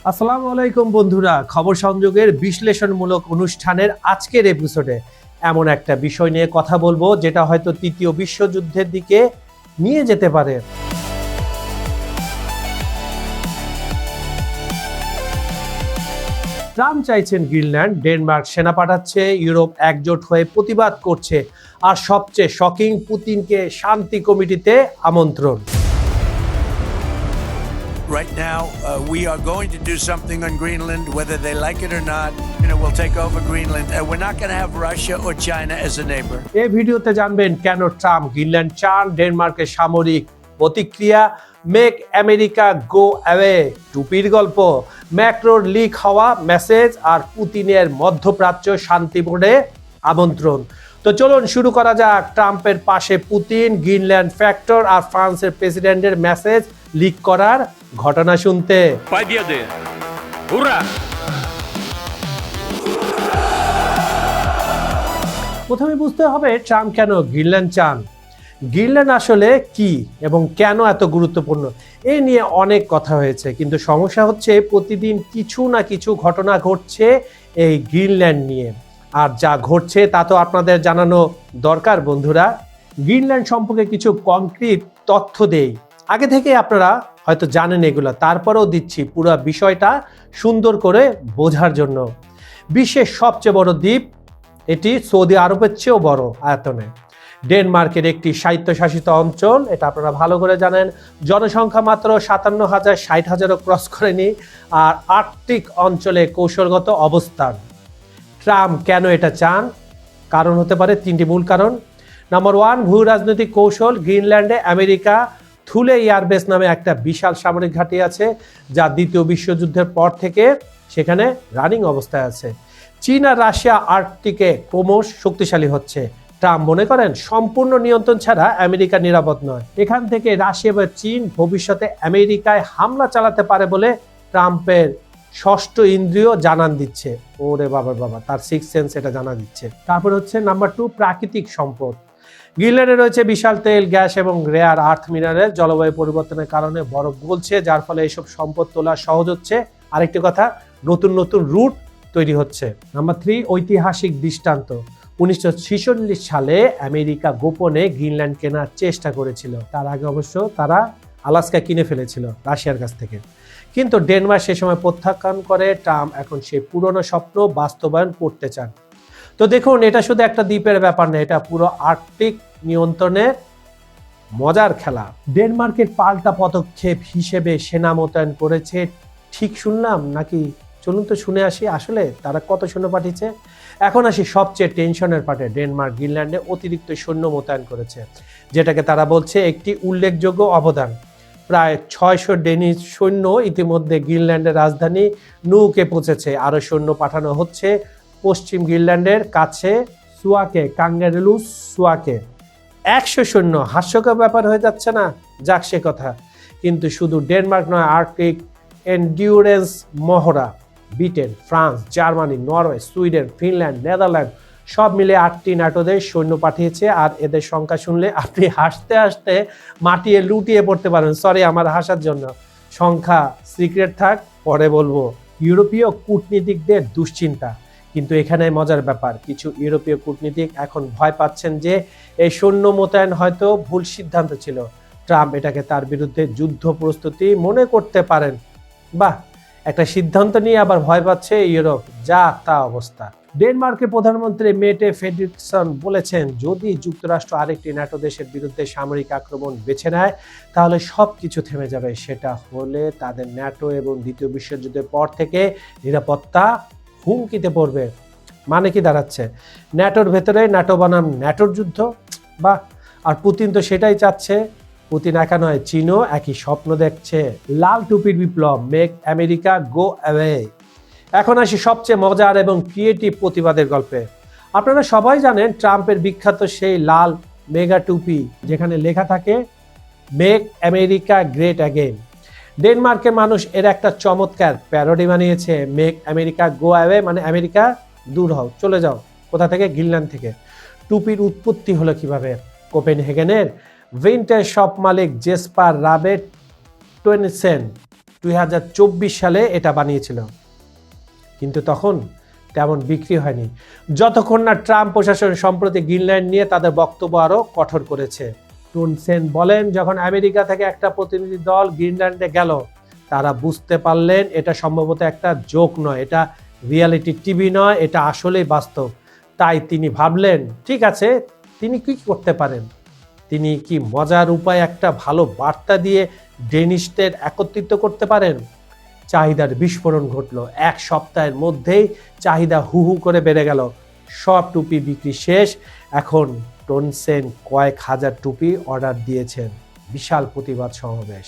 আসসালামু আলাইকুম বন্ধুরা, খবর সংযোগের বিশ্লেষণমূলক অনুষ্ঠানের আজকের এপিসোডে এমন একটা বিষয় নিয়ে কথা বলবো যেটা হয়তো তৃতীয় বিশ্বযুদ্ধের দিকে নিয়ে যেতে পারে। ট্রাম্প চাইছেন গ্রিনল্যান্ড, ডেনমার্ক সেনা পাঠাচ্ছে, ইউরোপ একজোট হয়ে প্রতিবাদ করছে, আর সবচেয়ে শকিং, পুতিনকে শান্তি কমিটিতে আমন্ত্রণ। Right now, we are going to do something on Greenland, whether they like it or not. We'll take over Greenland, and we're not going to have Russia or China as a neighbor. এই ভিডিওতে জানবেন কেন Trump Greenland চান, ডেনমার্কের সামরিক প্রতিক্রিয়া, make America go away, টুপির গল্প, ম্যাক্রোর লিক হওয়া মেসেজ, আর পুতিনের মধ্যপ্রাচ্য শান্তি বোর্ডে আমন্ত্রণ। তো চলুন শুরু করা যাক। ট্রাম্পের পাশে পুতিন, গ্রিনল্যান্ড ফ্যাক্টর আর ফ্রান্সের প্রেসিডেন্টের মেসেজ লিক করার ঘটনা শুনতে। Победы! Ура! প্রথমে বুঝতে হবে ট্রাম্প কেন গ্রিনল্যান্ড চান। গ্রিনল্যান্ড আসলে কি এবং কেন এত গুরুত্বপূর্ণ, এই নিয়ে অনেক কথা হয়েছে, কিন্তু সমস্যা হচ্ছে প্রতিদিন কিছু না কিছু ঘটনা ঘটছে এই গ্রিনল্যান্ড নিয়ে, আর যা ঘটছে তা তো আপনাদের জানানো দরকার বন্ধুরা। গ্রিনল্যান্ড সম্পর্কে কিছু কংক্রিট তথ্য দেই, আগে থেকে আপনারা হয়তো জানেন এগুলো, তারপরেও দিচ্ছি পুরো বিষয়টা সুন্দর করে বোঝার জন্য। বিশ্বের সবচেয়ে বড় দ্বীপ, এটি সৌদি আরবের চেয়েও বড় আয়তনে। ডেনমার্কের একটি স্বায়ত্তশাসিত অঞ্চল, এটা আপনারা ভালো করে জানেন। জনসংখ্যা মাত্র 57,000, 60,000ও ক্রস করেনি, আর আর্কটিক অঞ্চলে কৌশলগত অবস্থান। ট্রাম্প কেন এটা চান? কারণ হতে পারে তিনটি মূল কারণ। নাম্বার 1, ভূ রাজনৈতিক কৌশল। গ্রিনল্যান্ডে আমেরিকা থুলে এয়ারবেস নামে একটা বিশাল সামরিক ঘাঁটি আছে, যা দ্বিতীয় বিশ্বযুদ্ধের পর থেকে সেখানে রানিং অবস্থায় আছে। চীন আর রাশিয়া আর্কটিকে ক্রমশ শক্তিশালী হচ্ছে। ট্রাম্প মনে করেন সম্পূর্ণ নিয়ন্ত্রণ ছাড়া আমেরিকা নিরাপদ নয়। এখান থেকে রাশিয়া বা চীন ভবিষ্যতে আমেরিকায় হামলা চালাতে পারে বলে ট্রাম্পের ষষ্ঠ ইন্দ্রিয় জানান দিচ্ছে। ওরে বাবা বাবা, তার সিক্স সেন্স এটা জানা দিচ্ছে। তারপর হচ্ছে নাম্বার 2, প্রাকৃতিক সম্পদ। গ্রিনল্যান্ডে রয়েছে বিশাল তেল, গ্যাস এবং রেয়ার আর্থ মিনারেল। জলবায়ু পরিবর্তনের কারণে বরফ গলছে, যার ফলে এইসব সম্পদ তোলা সহজ হচ্ছে। আরেকটি কথা, নতুন নতুন রুট তৈরি হচ্ছে। নাম্বার 3, ঐতিহাসিক দৃষ্টান্ত। 1946 সালে আমেরিকা গোপনে গ্রিনল্যান্ড কেনার চেষ্টা করেছিল। তার আগে অবশ্য তারা আলাস্কা কিনে ফেলেছিল রাশিয়ার কাছ থেকে, কিন্তু ডেনমার্ক সে সময় প্রত্যাখ্যান করে। ট্রাম্প এখন সেই পুরনো স্বপ্ন বাস্তবায়ন করতে চান। তো দেখুন, এটা শুধু একটা দ্বীপের ব্যাপার না, এটা পুরো আর্কটিক নিয়ন্ত্রণের মজার খেলা। ডেনমার্কের পাল্টা পদক্ষেপ হিসেবে সেনা মোতায়েন করেছে। ঠিক শুনলাম নাকি? চলুন তো শুনে আসি আসলে তারা কত সৈন্য পাঠিয়েছে। এখন আসি সবচেয়ে টেনশনের পার্টে। ডেনমার্ক গ্রিনল্যান্ডে অতিরিক্ত সৈন্য মোতায়েন করেছে, যেটাকে তারা বলছে একটি উল্লেখযোগ্য অবদান। প্রায় 600 ডেনিশ সৈন্য ইতিমধ্যে গ্রিনল্যান্ডের রাজধানী নুকে পৌঁছেছে। আরও সৈন্য পাঠানো হচ্ছে পশ্চিম গ্রিনল্যান্ডের কাছে সুয়াকে, কাঙ্গারুলুস সুয়াকে। 100 সৈন্য, হাস্যকর ব্যাপার হয়ে যাচ্ছে না? যাক সে কথা। কিন্তু শুধু ডেনমার্ক নয়, আর্কটিক এন্ডিউরেন্স মহড়া Britain, France, Germany, Norway, Sweden, Finland, Netherland সব মিলে 8টি ন্যাটো দেশ সৈন্য পাঠিয়েছে। আর এদের সংখ্যা শুনলে আপনি হাসতে হাসতে মাটিয়ে লুটিয়ে পড়তে পারেন। সরি আমার হাসার জন্য, সংখ্যা সিক্রেট থাক, পরে বলবো। ইউরোপীয় কূটনীতিকদের দুশ্চিন্তা, কিন্তু এখানে মজার ব্যাপার, কিছু ইউরোপীয় কূটনীতিক এখন ভয় পাচ্ছেন যে এই সৈন্য মোতায়েন হয়তো ভুল সিদ্ধান্ত ছিল। ট্রাম্প এটাকে তার বিরুদ্ধে যুদ্ধ প্রস্তুতি মনে করতে পারেন। বাহ, একটা সিদ্ধান্ত নিয়ে আবার ভয় পাচ্ছে ইউরোপ, যা তা অবস্থা। ডেনমার্কের প্রধানমন্ত্রী মেটে ফ্রেডরিকসন বলেছেন, যদি যুক্তরাষ্ট্র আরেকটি ন্যাটো দেশের বিরুদ্ধে সামরিক আক্রমণ বেছে নেয় তাহলে সব কিছু থেমে যাবে। সেটা হলে তাদের ন্যাটো এবং দ্বিতীয় বিশ্বযুদ্ধের পর থেকে নিরাপত্তা হুমকিতে পড়বে। মানে কি দাঁড়াচ্ছে? ন্যাটোর ভেতরে ন্যাটো বানাম ন্যাটোর যুদ্ধ। বাহ, আর পুতিন তো সেটাই চাচ্ছে। পুতিন একা নয়, চীনও একই স্বপ্ন দেখছে। লাল টুপির বিপ্লব, মেক আমেরিকা গো অ্যাওয়ে। এখন আসি সবচেয়ে মজার এবং ক্রিয়েটিভ প্রতিবাদের গল্পে। আপনারা সবাই জানেন ট্রাম্পের বিখ্যাত সেই লাল মেগা টুপি, যেখানে লেখা থাকে মেক আমেরিকা গ্রেট অ্যাগেন। ডেনমার্কের মানুষ এর একটা চমৎকার প্যারোডি বানিয়েছে। মেক আমেরিকা গো অ্যাওয়ে মানে আমেরিকা দূর হও, চলে যাও। কোথা থেকে? গ্রিনল্যান্ড থেকে। টুপির উৎপত্তি হলো কিভাবে? কোপেনহেগেনের ভিন্টেজ শপ মালিক জেসপার রাবেট টোয়েনসেন 2024 সালে এটা বানিয়েছিল, কিন্তু তখন তেমন বিক্রি হয়নি, যতক্ষণ না ট্রাম্প প্রশাসন সম্প্রতি গ্রিনল্যান্ড নিয়ে তাদের বক্তব্য আরও কঠোর করেছে। টুনসেন বলেন, যখন আমেরিকা থেকে একটা প্রতিনিধি দল গ্রিনল্যান্ডে গেল, তারা বুঝতে পারলেন এটা সম্ভবত একটা জোক নয়, এটা রিয়ালিটি টিভি নয়, এটা আসলেই বাস্তব। তাই তিনি ভাবলেন, ঠিক আছে, তিনি কি করতে পারেন? তিনি কি মজার উপায় একটা ভালো বার্তা দিয়ে ডেনিশদের একত্রিত করতে পারেন? চাহিদার বিস্ফোরণ ঘটল। এক সপ্তাহের মধ্যেই চাহিদা হু হু করে বেড়ে গেল। সব টুপি বিক্রি শেষ। এখন টনসেন কয়েক হাজার টুপি অর্ডার দিয়েছেন। বিশাল প্রতিবাদ সমাবেশ।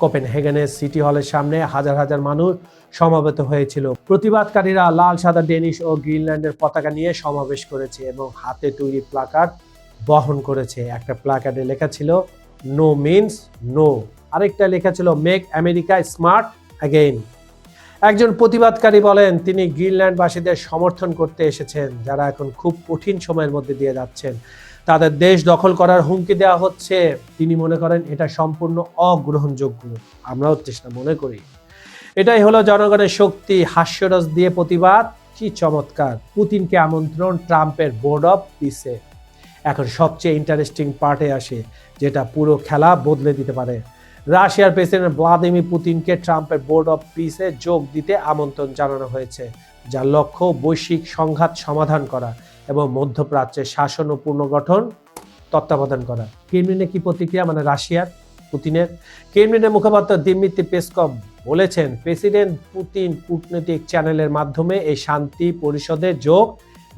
কোপেনহেগেনের সিটি হলের সামনে হাজার হাজার মানুষ সমাবেত হয়েছিল। প্রতিবাদকারীরা লাল সাদা ডেনিশ ও গ্রিনল্যান্ডের পতাকা নিয়ে সমাবেশ করেছে এবং হাতে তৈরি প্লাকার্ড বহন করেছে। একটা প্লাকার্ডে লেখা ছিল নো মিনস নো, আরেকটা লেখা ছিল মেক আমেরিকা স্মার্ট অ্যাগেইন। একজন প্রতিবাদকারী বলেন, তিনি গ্রিনল্যান্ডবাসীদের সমর্থন করতে এসেছেন, যারা এখন খুব কঠিন সময়ের মধ্যে দিয়ে যাচ্ছেন। তাদের দেশ দখল করার হুমকি দেওয়া হচ্ছে। তিনি মনে করেন এটা সম্পূর্ণ অগ্রহণযোগ্য। আমরাও চেষ্টা মনে করি। এটাই হলো জনগণের শক্তি। হাস্যরস দিয়ে প্রতিবাদ, কি চমৎকার। পুতিনকে আমন্ত্রণ ট্রাম্পের বোর্ড অফ পিসে। এখন সবচেয়ে ইন্টারেস্টিং পার্টে আসে, যেটা পুরো খেলা বদলে দিতে পারে। রাশিয়ার প্রেসিডেন্ট ভ্লাদিমির পুতিনকে ট্রাম্পের বোর্ড অফ পিসে যোগ দিতে আমন্ত্রণ জানানো হয়েছে, যার লক্ষ্য বৈশ্বিক সংঘাত সমাধান করা এবং মধ্যপ্রাচ্যের শাসন ও পুনর্গঠন তত্ত্বাবধান করা। ক্রেমলিনে কি প্রতিক্রিয়া, মানে রাশিয়ার পুতিনের? ক্রেমলিনের মুখপাত্র দিমিত্রি পেসকভ বলেছেন, প্রেসিডেন্ট পুতিন কূটনৈতিক চ্যানেলের মাধ্যমে এই শান্তি পরিষদে যোগ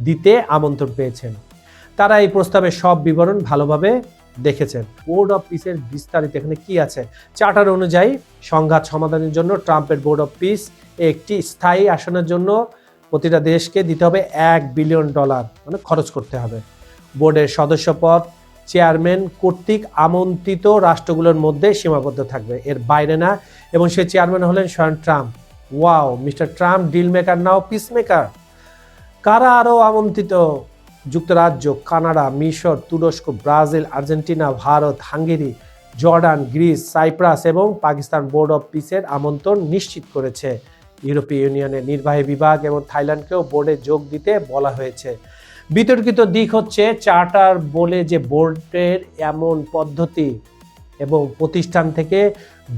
দিতে আমন্ত্রণ পেয়েছেন। তারা এই প্রস্তাবের সব বিবরণ ভালোভাবে দেখেছেন। বোর্ড অফ পিসের বিস্তারিত এখানে কি আছে? চার্টার অনুযায়ী সংঘাত সমাধানের জন্য ট্রাম্পের বোর্ড অফ পিস একটি স্থায়ী আসনের জন্য প্রতিটা দেশকে দিতে হবে $1 বিলিয়ন, মানে খরচ করতে হবে। বোর্ডের সদস্যপদ চেয়ারম্যান কর্তৃক আমন্ত্রিত রাষ্ট্রগুলোর মধ্যে সীমাবদ্ধ থাকবে, এর বাইরে না। এবং সেই চেয়ারম্যান হলেন স্বয়ং Trump. Wow, mister Trump deal maker now peace maker. কারা আরও আমন্ত্রিত? যুক্তরাজ্য, কানাডা, মিশর, তুরস্ক, Brazil, Argentina, Bharat, Hungary, Jordan, Greece, Cyprus এবং পাকিস্তান বোর্ড অফ পিসের আমন্ত্রণ নিশ্চিত করেছে। ইউরোপীয় ইউনিয়নের নির্বাহী বিভাগ এবং থাইল্যান্ডকেও বোর্ডে যোগ দিতে বলা হয়েছে। বিতর্কিত দিক হচ্ছে, চার্টার বলে যে বোর্ডের এমন পদ্ধতি এবং প্রতিষ্ঠান থেকে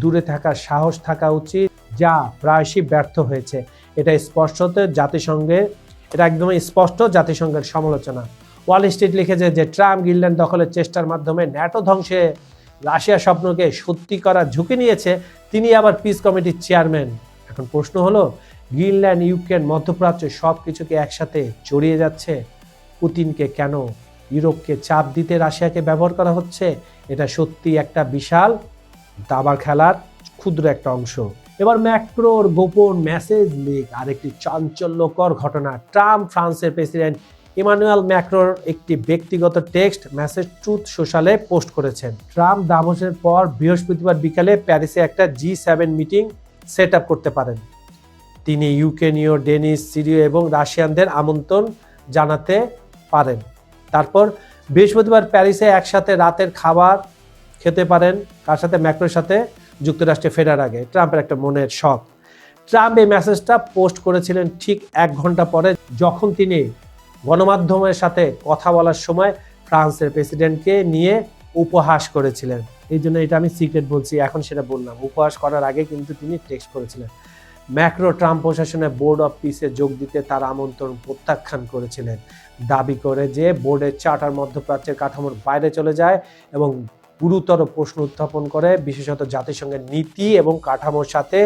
দূরে থাকার সাহস থাকা উচিত, যা প্রায়শই ব্যর্থ হয়েছে। এটা একদমই স্পষ্ট জাতিসংঘের সমালোচনা। ওয়াল স্ট্রিট লিখেছে যে ট্রাম্প গ্রিনল্যান্ড দখলের চেষ্টার মাধ্যমে ন্যাটো ধ্বংসে রাশিয়ার স্বপ্নকে সত্যি করার ঝুঁকি নিয়েছে। তিনি আবার পিস কমিটির চেয়ারম্যান। এখন প্রশ্ন হলো, গ্রিনল্যান্ড, ইউক্রেন, মধ্যপ্রাচ্য সব কিছুকে একসাথে জড়িয়ে যাচ্ছে। পুতিনকে কেন ইউরোপকে চাপ দিতে রাশিয়াকে ব্যবহার করা হচ্ছে? এটা সত্যি একটা বিশাল দাবার খেলার ক্ষুদ্র একটা অংশ। এবার ম্যাক্রোর গোপন মেসেজ লিক, আরেকটি চাঞ্চল্যকর ঘটনা। ট্রাম্প ফ্রান্সের প্রেসিডেন্ট ইমানুয়েল ম্যাক্রোর একটি ব্যক্তিগত টেক্সট মেসেজ ট্রুথ সোশ্যালে পোস্ট করেছেন। ট্রাম্প দাভোসের পর বৃহস্পতিবার বিকালে প্যারিসে একটা G7 মিটিং সেট আপ করতে পারেন। তিনি ইউক্রেনীয়, ডেনিশ, সিরীয় এবং রাশিয়ানদের আমন্ত্রণ জানাতে পারেন। তারপর বৃহস্পতিবার প্যারিসে একসাথে রাতের খাবার খেতে পারেন। কার সাথে? ম্যাক্রোর সাথে, যুক্তরাষ্ট্রে ফেরার আগে। ট্রাম্পের একটা মনের শখ। ট্রাম্প এই মেসেজটা পোস্ট করেছিলেন ঠিক 1 ঘন্টা পরে, যখন তিনি গণমাধ্যমের সাথে কথা বলার সময় ফ্রান্সের প্রেসিডেন্টকে নিয়ে উপহাস করেছিলেন। এই জন্য এটা আমি সিক্রেট বলছি, এখন সেটা বললাম। উপহাস করার আগে কিন্তু তিনি টেক্সট করেছিলেন। ম্যাক্রো ট্রাম্প প্রশাসনে বোর্ড অফ পিসে যোগ দিতে তার আমন্ত্রণ প্রত্যাখ্যান করেছিলেন, দাবি করে যে বোর্ডের চার্টার মধ্যপ্রাচ্যের কাঠামোর বাইরে চলে যায় এবং গুরুতর প্রশ্ন উত্থাপন করে, বিশেষত জাতিসংঘের নীতি এবং কাঠামোর সাথে,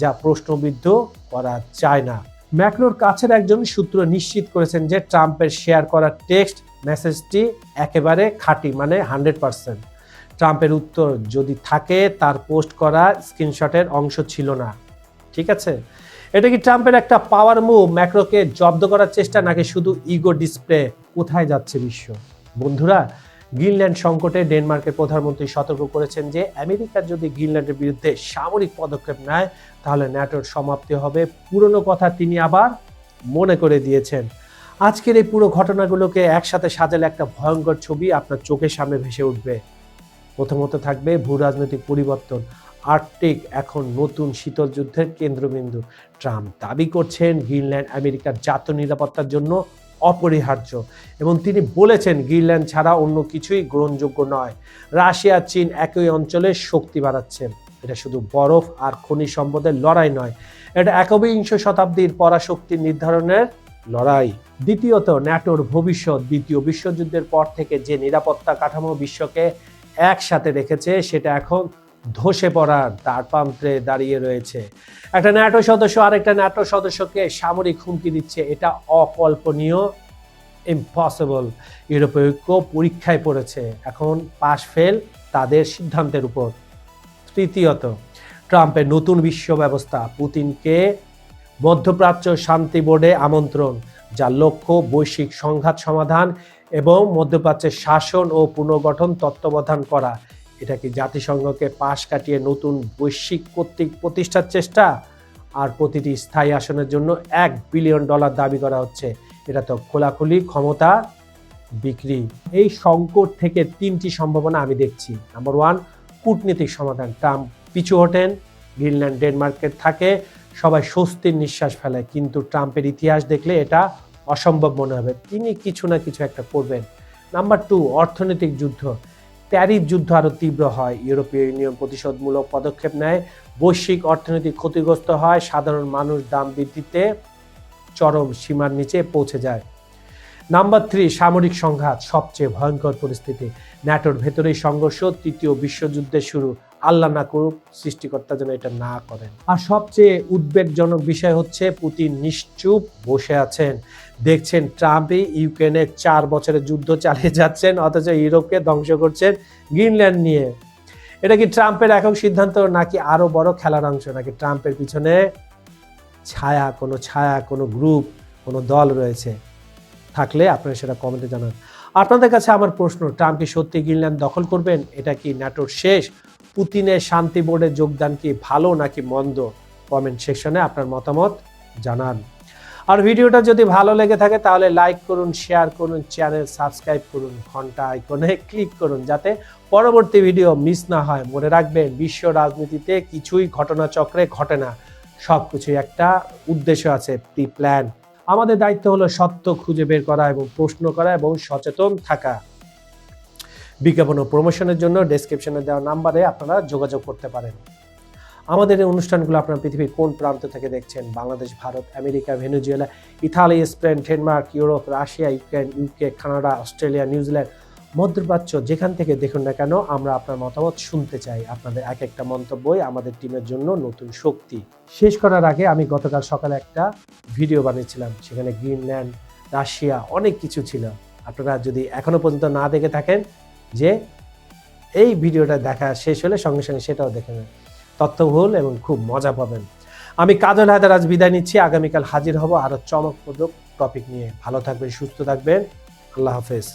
যা প্রশ্নবিদ্ধ করা যায় না। ম্যাক্রোর কাছের একজন সূত্র নিশ্চিত করেছেন যে ট্রাম্পের শেয়ার করা টেক্সট মেসেজটি একেবারে খাঁটি, মানে 100%। ট্রাম্পের উত্তর যদি থাকে, তার পোস্ট করা স্ক্রিনশটের অংশ ছিল না। ঠিক আছে, এটা কি ট্রাম্পের একটা পাওয়ার মুভ, ম্যাক্রোকে জব্দ করার চেষ্টা, নাকি শুধু ইগো ডিসপ্লে? কোথায় যাচ্ছে বিশ্ব? বন্ধুরা, গ্রিনল্যান্ড সংকটে ডেনমার্কের প্রধানমন্ত্রী সতর্ক করেছেন যে আমেরিকা যদি গ্রিনল্যান্ডের বিরুদ্ধে সামরিক পদক্ষেপ নেয়, তাহলে ন্যাটোর সমাপ্তি হবে। পুরনো কথা তিনি আবার মনে করে দিয়েছেন। আজকের এই পুরো ঘটনাগুলোকে একসাথে সাজালে একটা ভয়ঙ্কর ছবি আপনার চোখের সামনে ভেসে উঠবে। প্রথমত থাকবে ভূ রাজনৈতিক পরিবর্তন। আর্কটিক এখন নতুন শীতল যুদ্ধের কেন্দ্রবিন্দু। ট্রাম্প দাবি করছেন গ্রিনল্যান্ড আমেরিকার জাতীয় নিরাপত্তার জন্য অপরিহার্য এবং তিনি বলেছেন গ্রিনল্যান্ড ছাড়া অন্য কিছুই গ্রহণযোগ্য নয়। রাশিয়া চীন একই অঞ্চলে শক্তি বাড়াচ্ছে। এটা শুধু বরফ আর খনিজ সম্পদের লড়াই নয়, এটা একবিংশ শতাব্দীর পরাশক্তি নির্ধারণের লড়াই। দ্বিতীয়ত, ন্যাটোর ভবিষ্যৎ। দ্বিতীয় বিশ্বযুদ্ধের পর থেকে যে নিরাপত্তা কাঠামো বিশ্বকে একসাথে রেখেছে সেটা এখন ধসে পড়ার দ্বারপ্রান্তে দাঁড়িয়ে রয়েছে। একটা ন্যাটো সদস্য আরেকটা ন্যাটো সদস্যকে সামরিক হুমকি দিচ্ছে, এটা অকল্পনীয়, ইম্পসিবল। ইউরোপীয় ঐক্য পরীক্ষায় পড়েছে, এখন পাশ ফেল তাদের সিদ্ধান্তের উপর। তৃতীয়ত, ট্রাম্পের নতুন বিশ্ব ব্যবস্থা। পুতিনকে মধ্যপ্রাচ্য শান্তি বোর্ডে আমন্ত্রণ, যার লক্ষ্য বৈশ্বিক সংঘাত সমাধান এবং মধ্যপ্রাচ্যের শাসন ও পুনর্গঠন তত্ত্বাবধান করা। এটা কি জাতিসংঘকে পাশ কাটিয়ে নতুন বৈশ্বিক কর্তৃক প্রতিষ্ঠার চেষ্টা? আর প্রতিটি স্থায়ী আসনের জন্য $1 বিলিয়ন দাবি করা হচ্ছে। এটা তো খোলাখুলি ক্ষমতা বিক্রি। এই সংকট থেকে 3টি সম্ভাবনা আমি দেখছি। নাম্বার 1, কূটনীতিক সমাধান। ট্রাম্প পিছু হটেন, গ্রিনল্যান্ড ডেনমার্কের থাকে, সবাই স্বস্তির নিঃশ্বাস ফেলে। কিন্তু ট্রাম্পের ইতিহাস দেখলে এটা অসম্ভব মনে হবে, তিনি কিছু না কিছু একটা করবেন। নাম্বার 2, অর্থনৈতিক যুদ্ধ। ট্যারিফ যুদ্ধ আরও তীব্র হয়, ইউরোপীয় ইউনিয়ন প্রতিশোধমূলক পদক্ষেপ নেয়, বৈশ্বিক অর্থনীতি ক্ষতিগ্রস্ত হয়, সাধারণ মানুষ দাম বৃদ্ধিতে চরম সীমার নিচে পৌঁছে যায়। নাম্বার 3, সামরিক সংঘাত। সবচেয়ে ভয়ঙ্কর পরিস্থিতি, ন্যাটোর ভেতরেই সংঘর্ষ, তৃতীয় বিশ্বযুদ্ধের শুরু। আল্লাহ না করুক, সৃষ্টিকর্তা যেন এটা না করেন। আর সবচেয়ে উদ্বেগজনক বিষয় হচ্ছে পুতিন নিশ্চুপ বসে আছেন, দেখছেন ট্রাম্পই ইউক্রেনে 4 বছরের যুদ্ধ চালিয়ে যাচ্ছেন, অথচ ইউরোপকে ধ্বংস করছেন গ্রিনল্যান্ড নিয়ে। এটা কি ট্রাম্পের একক সিদ্ধান্ত নাকি আরো বড় খেলার অংশ, নাকি ট্রাম্পের পিছনে ছায়া কোনো গ্রুপ, কোনো দল রয়েছে? থাকলে আপনারা সেটা কমেন্টে জানান। আপনাদের কাছে আমার প্রশ্ন, ট্রাম্প কি সত্যি গ্রিনল্যান্ড দখল করবেন? এটা কি ন্যাটোর শেষ? পুতিনের শান্তি বোর্ডে যোগদান কি ভালো নাকি মন্দ? কমেন্ট সেকশনে আপনার মতামত জানান। আর ভিডিওটা যদি ভালো লেগে থাকে তাহলে লাইক করুন, শেয়ার করুন, চ্যানেল সাবস্ক্রাইব করুন, ঘন্টা আইকনে ক্লিক করুন যাতে পরবর্তী ভিডিও মিস না হয়। মনে রাখবেন, বিশ্ব রাজনীতিতে কিছুই ঘটনাচক্রে ঘটে না, সব কিছুই একটা উদ্দেশ্য আছে, প্রি প্ল্যান। আমাদের দায়িত্ব হলো সত্য খুঁজে বের করা এবং প্রশ্ন করা এবং সচেতন থাকা। বিজ্ঞাপন ও প্রমোশনের জন্য ডেসক্রিপশনে দেওয়া নাম্বারে আপনারা যোগাযোগ করতে পারেন। আমাদের এই অনুষ্ঠানগুলো আপনারা পৃথিবীর কোন প্রান্ত থেকে দেখছেন? Bangladesh, Bharat, America, Venezuela, Italy, Spain, Denmark, Europe, Russia, Ukraine, UK, Canada, Australia, New Zealand, মধ্যপ্রাচ্য, যেখান থেকে দেখুন না কেন আমরা আপনার মতামত শুনতে চাই। আপনাদের এক একটা মন্তব্যই আমাদের টিমের জন্য নতুন শক্তি। শেষ করার আগে আমি গতকাল সকালে একটা ভিডিও বানিয়েছিলাম, সেখানে গ্রিনল্যান্ড, রাশিয়া, অনেক কিছু ছিল। আপনারা যদি এখনো পর্যন্ত না দেখে থাকেন, যে এই ভিডিওটা দেখা শেষ হলে সঙ্গে সঙ্গে সেটাও দেখে নেন, তথ্যবহুল এবং খুব মজা পাবেন। আমি কাজল হায়দার আজ বিদায় নিচ্ছি, আগামীকাল হাজির হব আরো চমকপ্রদ টপিক নিয়ে। ভালো থাকবেন, সুস্থ থাকবেন, আল্লাহ হাফেজ।